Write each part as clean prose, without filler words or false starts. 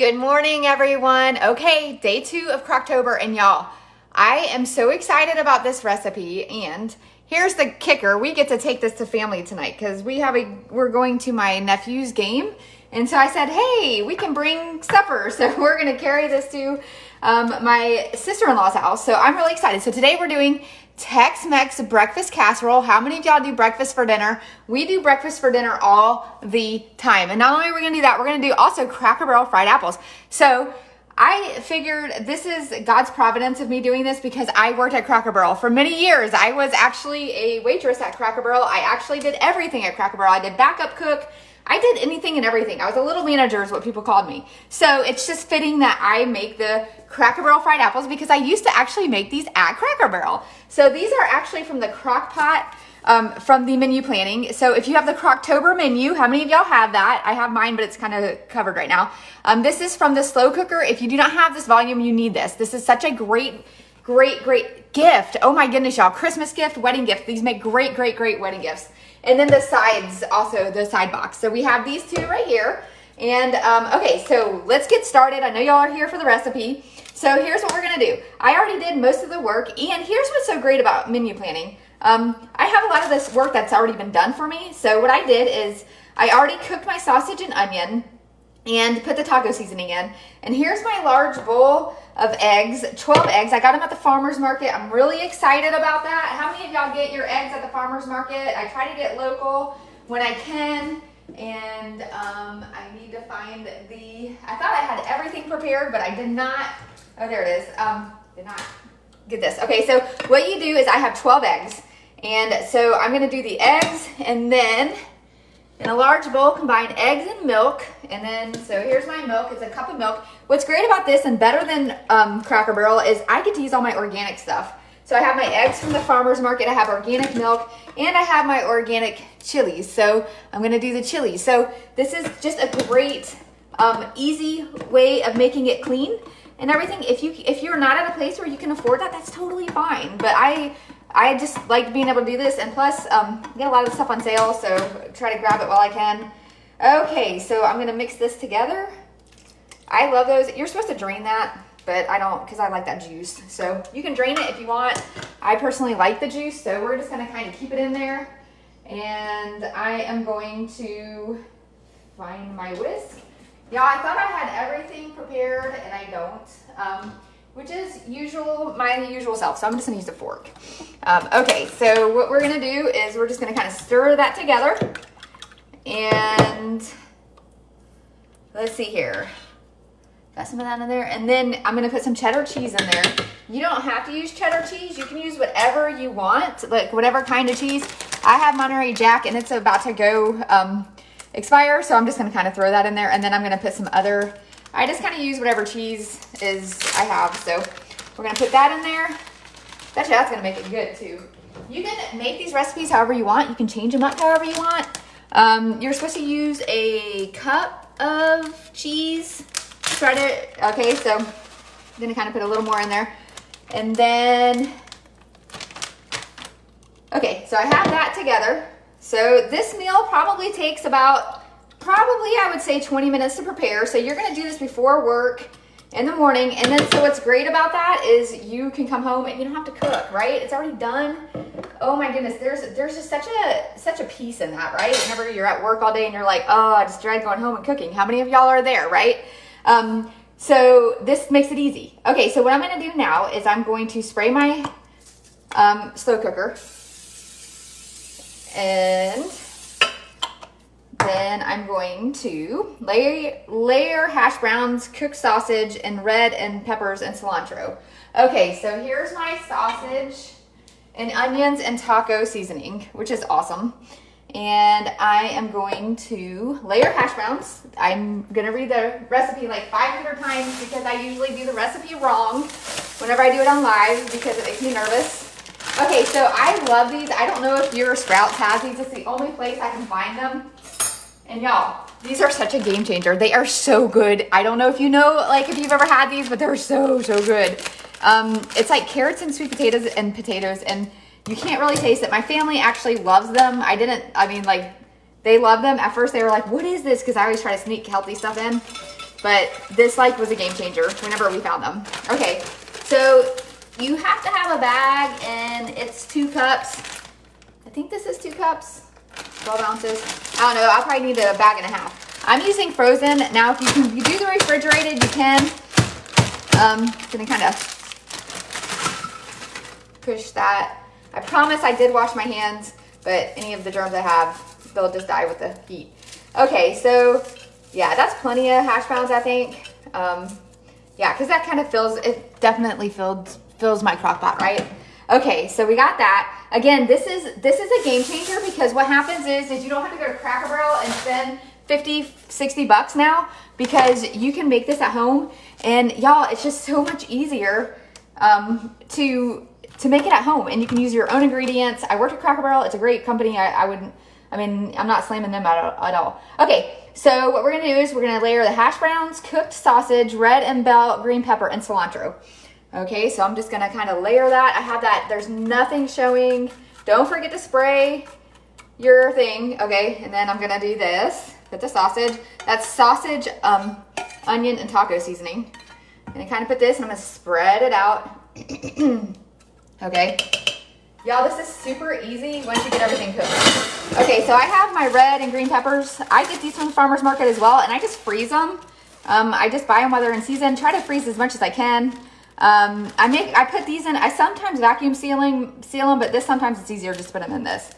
Good morning, everyone. Okay, day 2 of Crocktober, and y'all, I am so excited about this recipe. And here's the kicker: we get to take this to family tonight because we're going to my nephew's game, and so I said, hey, we can bring supper. So we're gonna carry this to my sister-in-law's house. So I'm really excited. So today we're doing Tex-Mex breakfast casserole. How many of y'all do breakfast for dinner? We do breakfast for dinner all the time. And not only are we gonna do that, we're gonna do also Cracker Barrel fried apples. So I figured this is God's providence of me doing this because I worked at Cracker Barrel for many years. I was actually a waitress at Cracker Barrel. I actually did everything at Cracker Barrel. I did backup cook. I did anything and everything. I was a little manager is what people called me. So it's just fitting that I make the Cracker Barrel fried apples because I used to actually make these at Cracker Barrel. So these are actually from the crock pot from the menu planning. So if you have the Crocktober menu, how many of y'all have that? I have mine, but it's kind of covered right now. This is from the slow cooker. If you do not have this volume, you need this. This is such a great gift. Oh my goodness, y'all. Christmas gift, wedding gift. These make great wedding gifts. And then the sides, also the side box. So we have these two right here. And okay, so let's get started. I know y'all are here for the recipe. So here's what we're gonna do. I already did most of the work, and here's what's so great about menu planning. I have a lot of this work that's already been done for me. So what I did is I already cooked my sausage and onion and put the taco seasoning in. And here's my large bowl of eggs, 12 eggs. I got them at the farmer's market. I'm really excited about that. How many of y'all get your eggs at the farmer's market? I try to get local when I can. And I need to find I thought I had everything prepared, but I did not. Oh, there it is. Did not get this. Okay, so what you do is I have 12 eggs. And so I'm gonna do the eggs, and then in a large bowl, combine eggs and milk. And then, so here's my milk. It's a cup of milk. What's great about this and better than Cracker Barrel is I get to use all my organic stuff. So I have my eggs from the farmer's market. I have organic milk, and I have my organic chilies. So I'm gonna do the chilies. So this is just a great, easy way of making it clean and everything. If you're not at a place where you can afford that, that's totally fine. But I just like being able to do this, and plus get a lot of the stuff on sale, so try to grab it while I can. Okay, so I'm gonna mix this together. I love those. You're supposed to drain that, but I don't because I like that juice. So you can drain it if you want. I personally like the juice, so we're just gonna kind of keep it in there. And I am going to find my whisk. Yeah, I thought I had everything prepared, and I don't. Which is my usual self. So I'm just gonna use a fork. Okay, so what we're gonna do is we're just gonna kind of stir that together. And let's see here. Got some of that in there. And then I'm gonna put some cheddar cheese in there. You don't have to use cheddar cheese. You can use whatever you want, like whatever kind of cheese. I have Monterey Jack, and it's about to go expire. So I'm just gonna kind of throw that in there. And then I'm gonna put some other, I just kind of use whatever cheese I have. So we're gonna put that in there. Actually, that's gonna make it good too. You can make these recipes however you want. You can change them up however you want. You're supposed to use a cup of cheese. Okay, so I'm gonna kind of put a little more in there. And then, okay, so I have that together. So this meal probably takes about, I would say 20 minutes to prepare. So you're gonna do this before work in the morning. And then, so what's great about that is you can come home and you don't have to cook, right? It's already done. Oh my goodness, there's just such a peace in that, right? Whenever you're at work all day and you're like, oh, I just dread going home and cooking. How many of y'all are there, right? So this makes it easy. Okay, so what I'm gonna do now is I'm going to spray my slow cooker. And then I'm going to layer hash browns, cooked sausage, and red and peppers and cilantro. Okay, so here's my sausage and onions and taco seasoning, which is awesome. And I am going to layer hash browns. I'm gonna read the recipe like 500 times because I usually do the recipe wrong whenever I do it on live because it makes me nervous. Okay, so I love these. I don't know if your Sprouts has these. It's the only place I can find them. And y'all, these are such a game changer. They are so good. I don't know if you know, like if you've ever had these, but they're so good. It's like carrots and sweet potatoes, and you can't really taste it. My family actually loves them. They love them. At first they were like, what is this? Because I always try to sneak healthy stuff in. but this like was a game changer whenever we found them. Okay, so you have to have a bag, and it's 2 cups. I think this is 2 cups, 12 ounces. I don't know, I'll probably need a bag and a half. I'm using frozen. Now, if you do the refrigerated, you can. Gonna kind of push that. I promise I did wash my hands, but any of the germs I have, they'll just die with the heat. Okay, so yeah, that's plenty of hash browns, I think. Yeah, because that kind of definitely fills my crock pot, right? Okay, so we got that. Again, this is a game changer, because what happens is you don't have to go to Cracker Barrel and spend 50, 60 bucks now, because you can make this at home. And y'all, it's just so much easier to make it at home, and you can use your own ingredients. I worked at Cracker Barrel. It's a great company. I'm not slamming them at all. Okay, so what we're gonna do is we're gonna layer the hash browns, cooked sausage, red and bell, green pepper, and cilantro. Okay, so I'm just gonna kind of layer that. I have that, there's nothing showing. Don't forget to spray your thing, okay? And then I'm gonna do this with the sausage. That's sausage, onion, and taco seasoning. And I kind of put this, and I'm gonna spread it out. Okay, y'all, this is super easy once you get everything cooked. Okay, so I have my red and green peppers. I get these from the farmer's market as well, and I just freeze them. I just buy them while they're in season. Try to freeze as much as I can. I put these in. I sometimes vacuum seal them, but sometimes it's easier just to put them in this.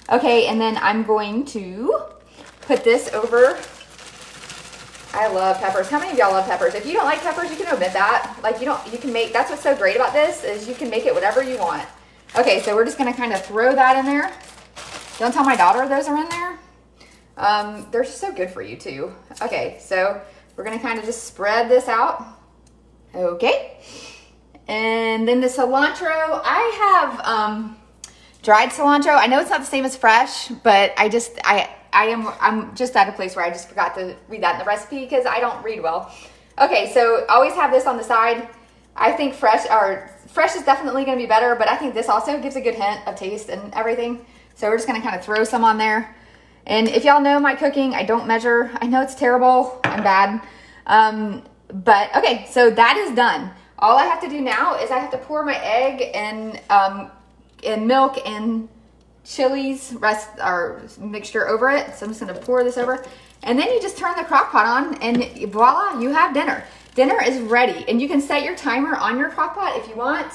Okay, and then I'm going to put this over. I love peppers. How many of y'all love peppers? If you don't like peppers, you can omit that. Like, you can make, that's what's so great about this, is you can make it whatever you want. Okay, so we're just gonna kind of throw that in there. Don't tell my daughter those are in there. They're so good for you too. Okay, so we're gonna kind of just spread this out. Okay, and then the cilantro, I have dried cilantro. I know it's not the same as fresh, but I'm just at a place where I just forgot to read that in the recipe because I don't read well. Okay, so always have this on the side. I think fresh is definitely going to be better, but I think this also gives a good hint of taste and everything. So we're just going to kind of throw some on there. And if y'all know my cooking, I don't measure. I know it's terrible. I'm bad. But okay, so that is done. All I have to do now is I have to pour my egg and milk and chilies mixture over it. So I'm just gonna pour this over, and then you just turn the crock pot on, and voila, you have dinner. Dinner is ready, and you can set your timer on your crock pot if you want.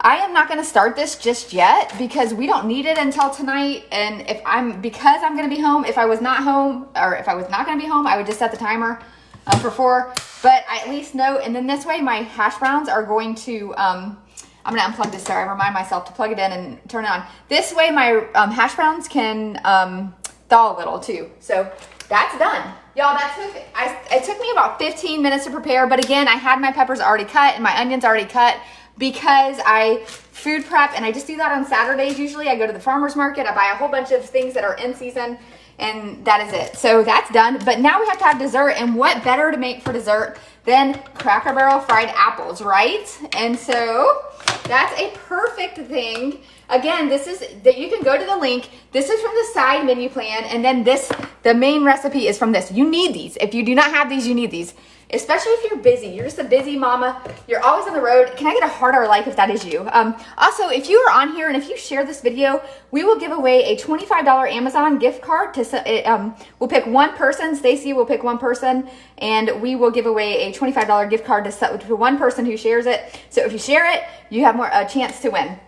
I am not gonna start this just yet because we don't need it until tonight. And because I'm gonna be home, if I was not home, or if I was not gonna be home, I would just set the timer for 4. But I at least know, and then this way my hash browns are going to, I'm gonna unplug this so I remind myself to plug it in and turn it on. This way my hash browns can thaw a little too. So that's done. Y'all, it took me about 15 minutes to prepare, but again, I had my peppers already cut and my onions already cut because I food prep, and I just do that on Saturdays usually. I go to the farmer's market, I buy a whole bunch of things that are in season, and that is it. So that's done, but now we have to have dessert, and what better to make for dessert than Cracker Barrel fried apples, right? And so that's a perfect thing. Again, you can go to the link. This is from the side menu plan, and then the main recipe is from this. You need these. If you do not have these, you need these. Especially if you're busy. You're just a busy mama. You're always on the road. Can I get a heart or like if that is you? Also, if you are on here and if you share this video, we will give away a $25 Amazon gift card. We'll pick one person. Stacy will pick one person, and we will give away a $25 gift card to one person who shares it. So if you share it, you have a chance to win.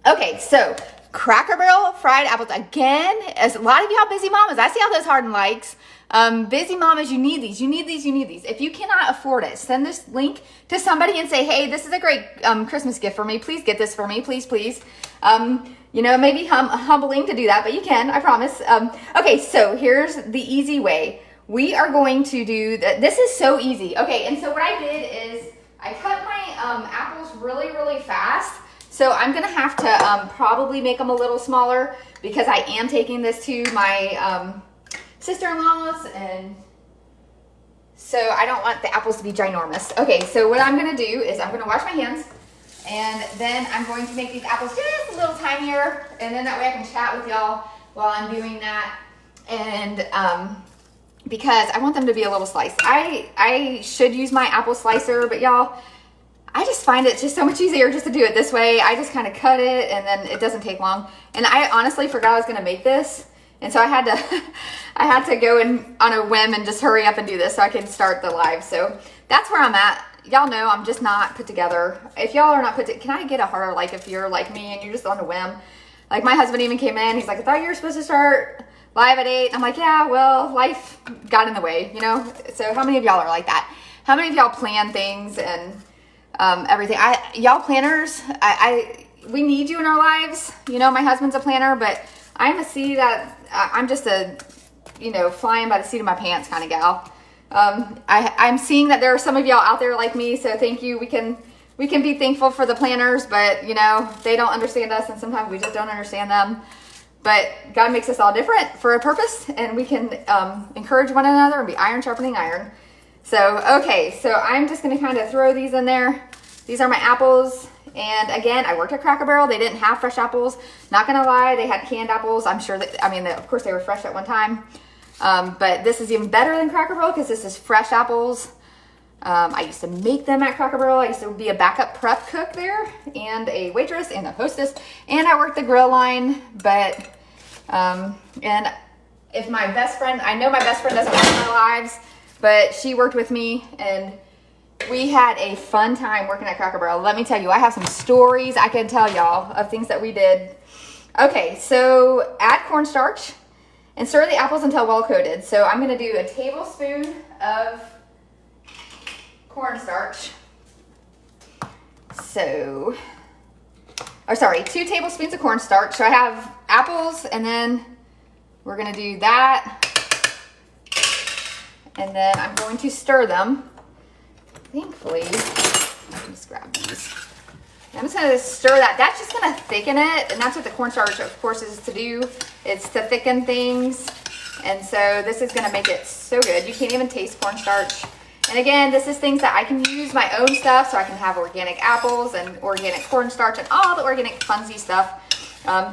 Okay, so Cracker Barrel fried apples. Again, as a lot of y'all busy mamas, I see all those heart and likes. Busy mamas, you need these, you need these, you need these. If you cannot afford it, send this link to somebody and say, hey, this is a great Christmas gift for me. Please get this for me, please, please. You know, it may be humbling to do that, but you can, I promise. Okay, so here's the easy way. We are going to do that. This is so easy. Okay, and so what I did is I cut my apples really, really fast. So I'm gonna have to probably make them a little smaller because I am taking this to my sister-in-law's, and so I don't want the apples to be ginormous. Okay, so what I'm gonna do is I'm gonna wash my hands, and then I'm going to make these apples just a little tinier, and then that way I can chat with y'all while I'm doing that. And because I want them to be a little sliced. I should use my apple slicer, but y'all, I just find it just so much easier just to do it this way. I just kind of cut it and then it doesn't take long. And I honestly forgot I was gonna make this. And so I had to, I had to go in on a whim and just hurry up and do this so I can start the live. So that's where I'm at. Y'all know I'm just not put together. If y'all are not put together, can I get a harder like if you're like me and you're just on a whim? Like my husband even came in, he's like, I thought you were supposed to start live at 8. I'm like, yeah, well, life got in the way, you know? So how many of y'all are like that? How many of y'all plan things and everything? Y'all planners, we need you in our lives. You know, my husband's a planner, but I'm I'm just a, you know, flying by the seat of my pants kind of gal. I'm seeing that there are some of y'all out there like me, so thank you. We can be thankful for the planners, but you know, they don't understand us and sometimes we just don't understand them. But God makes us all different for a purpose, and we can encourage one another and be iron sharpening iron. So, okay, so I'm just gonna kind of throw these in there. These are my apples. And again, I worked at Cracker Barrel. They didn't have fresh apples. Not gonna lie, they had canned apples. I'm sure that, I mean, of course they were fresh at one time. But this is even better than Cracker Barrel because this is fresh apples. I used to make them at Cracker Barrel. I used to be a backup prep cook there and a waitress and a hostess. And I worked the grill line, but, and if my best friend, I know my best friend doesn't work in our lives, but she worked with me and we had a fun time working at Cracker Barrel. Let me tell you, I have some stories I can tell y'all of things that we did. Okay, so add cornstarch and stir the apples until well coated. So I'm gonna do a tablespoon of cornstarch. So, or sorry, 2 tablespoons of cornstarch. So I have apples and then we're gonna do that. And then I'm going to stir them. Thankfully, I can just grab these. I'm just gonna stir that. That's just gonna thicken it, and that's what the cornstarch, of course, is to do. It's to thicken things, and so this is gonna make it so good. You can't even taste cornstarch. And again, this is things that I can use my own stuff, so I can have organic apples and organic cornstarch and all the organic funsy stuff.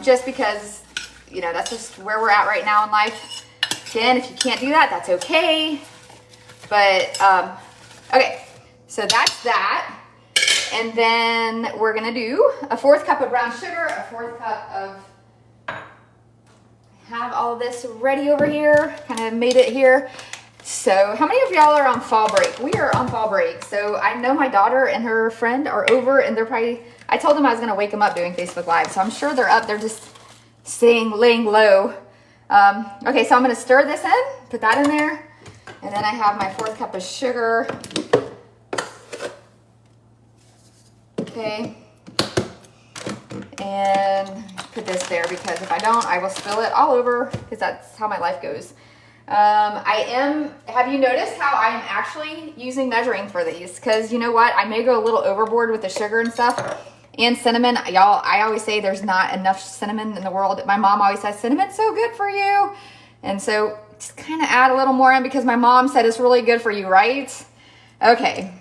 Just because, you know, that's just where we're at right now in life. Again, if you can't do that, that's okay. But okay. So that's that. And then we're gonna do a 4th cup of brown sugar, a 4th cup of, have all this ready over here, kind of made it here. So how many of y'all are on fall break? We are on fall break. So I know my daughter and her friend are over and they're probably, I told them I was gonna wake them up doing Facebook Live. So I'm sure they're up, they're just laying low. Okay, so I'm gonna stir this in, put that in there. And then I have my 4th cup of sugar. Okay, and put this there because if I don't, I will spill it all over because that's how my life goes. Have you noticed how I'm actually using measuring for these? Because you know what? I may go a little overboard with the sugar and stuff. And cinnamon, y'all, I always say there's not enough cinnamon in the world. My mom always says, cinnamon's so good for you. And so just kind of add a little more in because my mom said it's really good for you, right? Okay.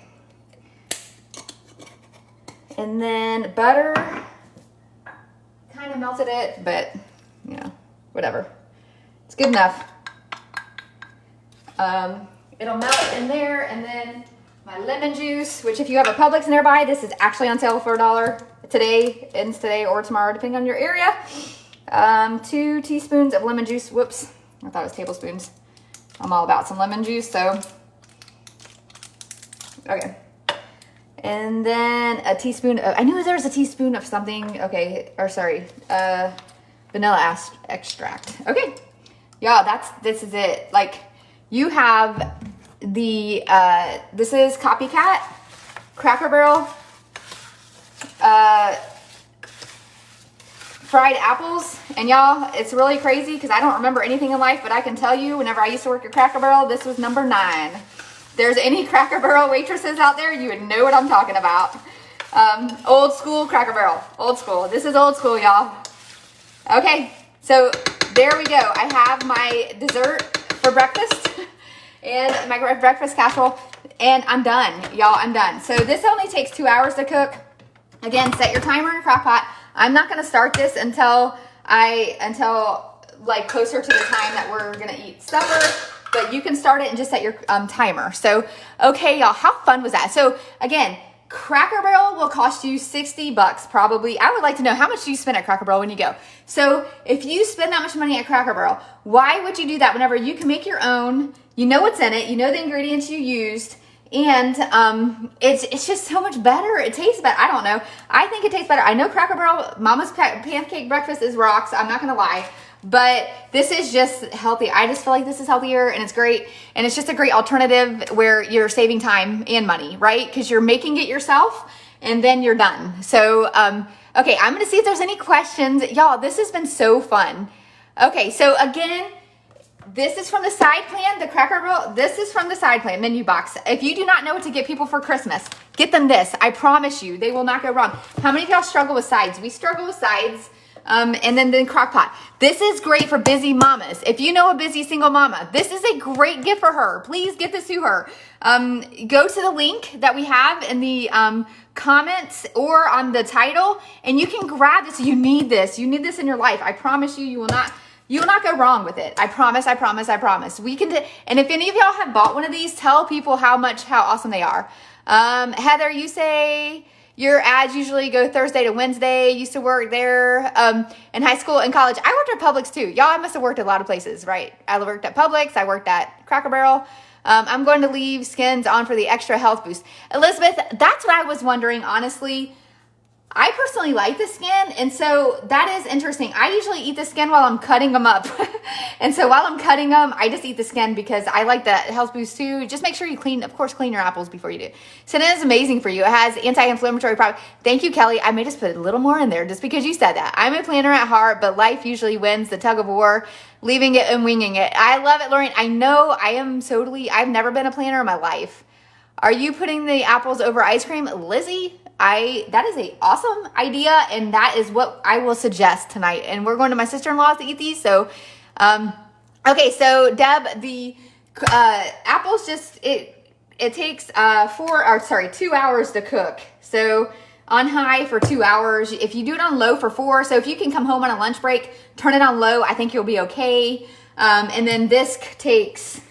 And then butter, kind of melted it, but you know, whatever. It's good enough. It'll melt in there, and then my lemon juice, which if you have a Publix nearby, this is actually on sale for $1 today, ends today or tomorrow, depending on your area. 2 teaspoons of lemon juice. Whoops, I thought it was tablespoons. I'm all about some lemon juice, so. Okay. And then a teaspoon of, I knew there was a teaspoon of something, okay, or sorry, vanilla extract. Okay, y'all, this is it. Like, you have the, this is Copycat, Cracker Barrel, fried apples. And y'all, it's really crazy because I don't remember anything in life, but I can tell you, whenever I used to work at Cracker Barrel, this was number 9. There's any Cracker Barrel waitresses out there, you would know what I'm talking about. Old school Cracker Barrel, old school. This is old school, y'all. Okay, so there we go. I have my dessert for breakfast and my breakfast casserole, and I'm done, y'all, I'm done. So this only takes 2 hours to cook. Again, set your timer in a crock pot. I'm not gonna start this until like closer to the time that we're gonna eat supper. but you can start it and just set your timer. So, okay, y'all, how fun was that? So again, Cracker Barrel will cost you $60 probably. I would like to know, how much do you spend at Cracker Barrel when you go? So if you spend that much money at Cracker Barrel, why would you do that whenever you can make your own? You know what's in it, you know the ingredients you used, and it's just so much better. It tastes better. I don't know. I think it tastes better. I know Cracker Barrel, Mama's pancake breakfast is rocks. I'm not gonna lie. But this is just healthy. I just feel like this is healthier and it's great. And it's just a great alternative where you're saving time and money, right? Because you're making it yourself and then you're done. So, okay, I'm gonna see if there's any questions. Y'all, this has been so fun. Okay, so again, this is from the side plan, the Cracker Barrel. This is from the side plan menu box. If you do not know what to get people for Christmas, get them this. I promise you, they will not go wrong. How many of y'all struggle with sides? We struggle with sides. And then the crock pot. This is great for busy mamas. If you know a busy single mama, this is a great gift for her. Please get this to her. Go to the link that we have in the comments or on the title, and you can grab this. You need this. You need this in your life. I promise you, you will not go wrong with it. I promise, I promise, I promise. We can and if any of y'all have bought one of these, tell people how awesome they are. Heather, you say your ads usually go Thursday to Wednesday. Used to work there in high school and college. I worked at Publix too. Y'all, I must have worked at a lot of places, right? I worked at Publix. I worked at Cracker Barrel. I'm going to leave skins on for the extra health boost. Elizabeth, that's what I was wondering, honestly. I personally like the skin, and so that is interesting. I usually eat the skin while I'm cutting them up. And so while I'm cutting them, I just eat the skin because I like that health boost too. Just make sure you clean your apples before you do. So that is amazing for you. It has anti-inflammatory properties. Thank you, Kelly. I may just put a little more in there just because you said that. I'm a planner at heart, but life usually wins the tug of war, leaving it and winging it. I love it, Lauren. I know I've never been a planner in my life. Are you putting the apples over ice cream? Lizzie, that is a awesome idea, and that is what I will suggest tonight. And we're going to my sister-in-law's to eat these. So, okay, so Deb, the apples it takes 2 hours to cook. So on high for 2 hours. If you do it on low for 4, so if you can come home on a lunch break, turn it on low. I think you'll be okay. And then this takes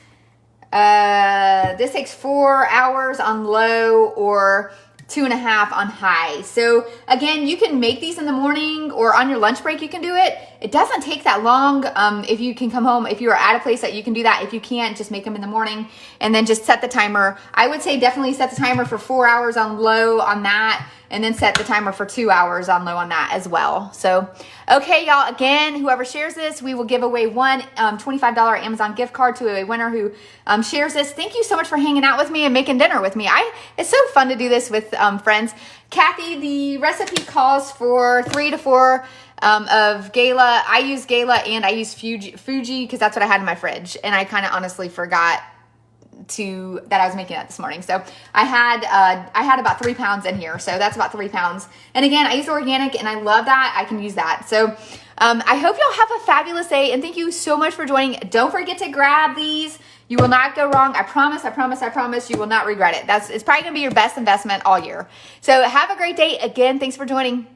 4 hours on low or 2.5 on high. So again, you can make these in the morning or on your lunch break, you can do it. It doesn't take that long. If you can come home, if you're at a place that you can do that. If you can't, just make them in the morning and then just set the timer. I would say definitely set the timer for 4 hours on low on that, and then set the timer for 2 hours on low on that as well. So, okay, y'all, again, whoever shares this, we will give away one $25 Amazon gift card to a winner who shares this. Thank you so much for hanging out with me and making dinner with me. It's so fun to do this with friends. Kathy, the recipe calls for 3 to 4 of Gala. I use Gala and I use Fuji because that's what I had in my fridge. And I kind of honestly forgot that I was making that this morning. So I had about 3 pounds in here. So that's about 3 pounds. And again, I use organic and I love that. I can use that. So I hope y'all have a fabulous day, and thank you so much for joining. Don't forget to grab these. You will not go wrong. I promise, I promise, I promise you will not regret it. It's probably gonna be your best investment all year. So have a great day. Again, thanks for joining.